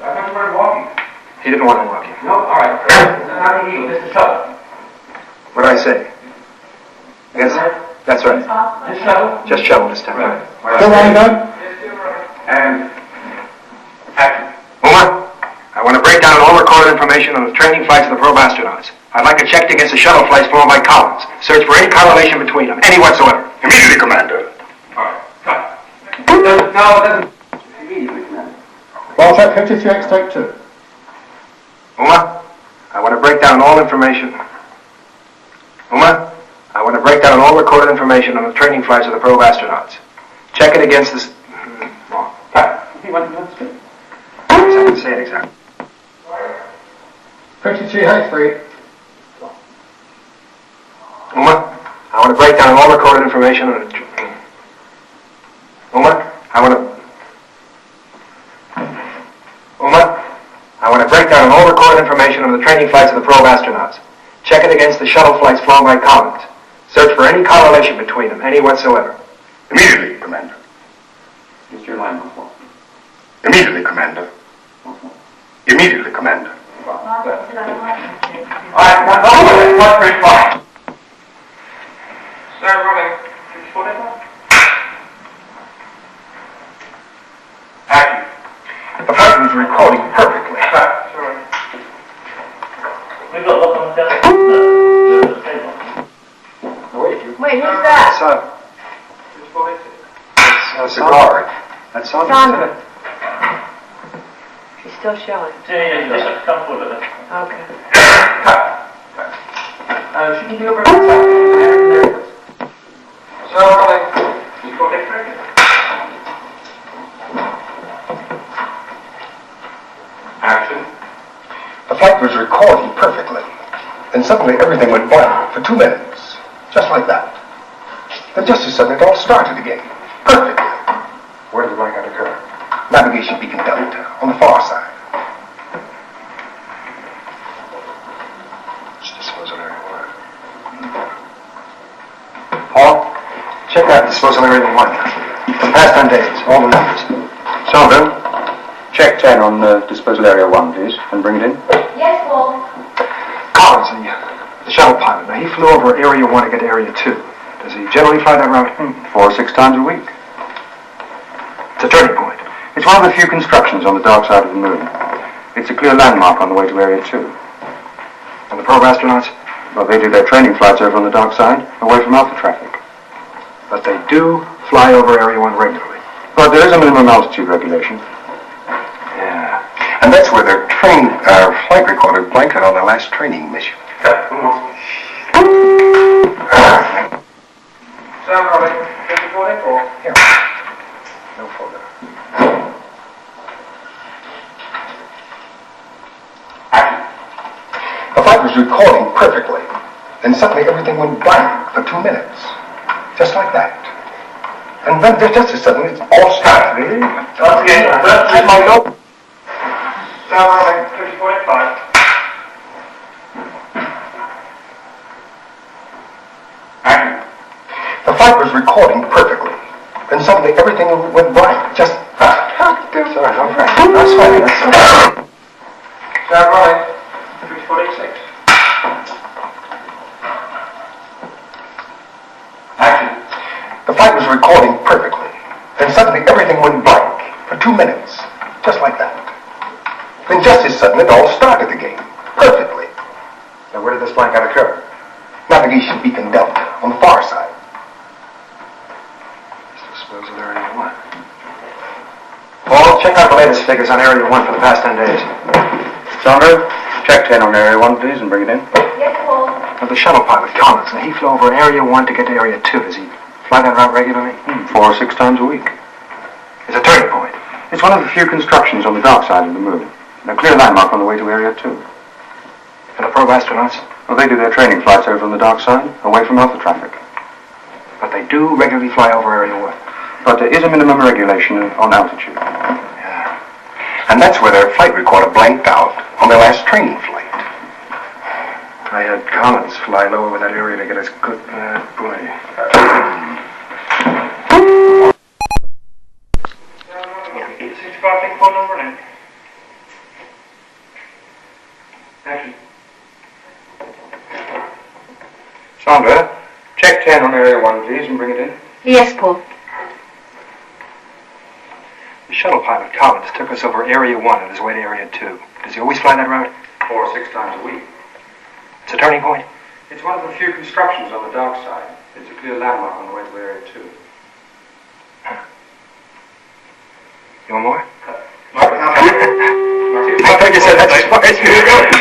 I thought you were walking. He didn't want him walking. No? All right. How do you Mr. Shuttle? What did I say? Yes, that's right. Just Shuttle? Just shovel this time. Right. Still running, Doug? And action. Uma, I want to break down all recorded information on the training flights of the probe astronauts. I'd like it checked against the shuttle flights flown by Collins. Search for any correlation between them, any whatsoever. Immediately, Commander. All right. Cut. No, it doesn't. Immediately, Commander. Well, check 53X, take 2. Uma, I want to break down all information. Uma, I want to break down all recorded information on the training flights of the probe astronauts. Check it against this. Cut. You want to speak? I can say it exactly. 53H3. Uma, I want to break down all recorded information on the. Uma, I want to break down all recorded information on the training flights of the probe astronauts. Check it against the shuttle flights flown by Collins. Search for any correlation between them, any whatsoever. Immediately, Commander. It's your line before. Immediately, Commander. Immediately, Commander. All right, now go with it. 135. Sir, rolling. 44. Action. The flight was recording perfectly. Sorry. We've got look on the table. Wait, who's that? It's a guard. That's Sandra. She's still showing. Yeah, just come forward with it. Okay. She can be over at the side. There it is. So, rolling. 44. Action. The flight was recording perfectly. Then suddenly everything went blank for 2 minutes. Just like that. Then just as suddenly it all started again. Perfectly. Where did the blackout occur? Navigation beacon delta on the far side. It's disposal area 1. Paul, check out disposal area 1. For the past 10 days, all the numbers. Sandra, check 10 on disposal area 1, please, and bring it in. Yes, Paul. Collins, the shuttle pilot. Now, he flew over area 1 to get to area 2. Does he generally fly that route? 4 or 6 times a week. It's a turning point. It's one of the few constructions on the dark side of the moon. It's a clear landmark on the way to area 2. And the probe astronauts? Well, they do their training flights over on the dark side, away from Alpha traffic. But they do fly over area 1 regularly. But there is a minimum altitude regulation. Yeah. And that's where their flight recorder blanked on their last training mission. So, rolling. 54. Here. No photo. The flight was recording perfectly. Then suddenly everything went blank for 2 minutes. Just like that. And then just as suddenly it all started. Once again, I might know. So, rolling. 54.5. Action. The flight was recording perfectly. Then suddenly everything went blank. Just. Sorry, no problem. That's fine. That's fine. So, rolling. 346. Action. The flight was recording perfectly. Then suddenly everything went blank for 2 minutes. Just like that. Then just as sudden it all started again. Perfectly. Now, where did this blackout occur? Navigation beacon delta on the far side. Disposal area 1. Paul, check out the latest figures on area 1 for the past 10 days. Sandra, check 10 on area 1, please, and bring it in. Yes, Paul. Now, the shuttle pilot, Collins, now he flew over area 1 to get to area 2. Does he fly that route regularly? 4 or 6 times a week. It's a turning point. It's one of the few constructions on the dark side of the moon. A clear landmark on the way to area 2. And the probe astronauts? Well, they do their training flights over on the dark side, away from Alpha traffic. But they do regularly fly over area 1. But there is a minimum regulation on altitude. Yeah. And that's where their flight recorder blanked out on their last training flight. I had Collins fly low over that area to get us good. Boy. Sandra, check 10 on Area 1, please, and bring it in. Yes, Paul. The shuttle pilot, Collins, took us over Area 1 on his way to Area 2. Does he always fly that route? 4 or 6 times a week. It's a turning point? It's one of the few constructions on the dark side. It's a clear landmark on the way to Area 2. You want more? I thought you said that as far as you were going.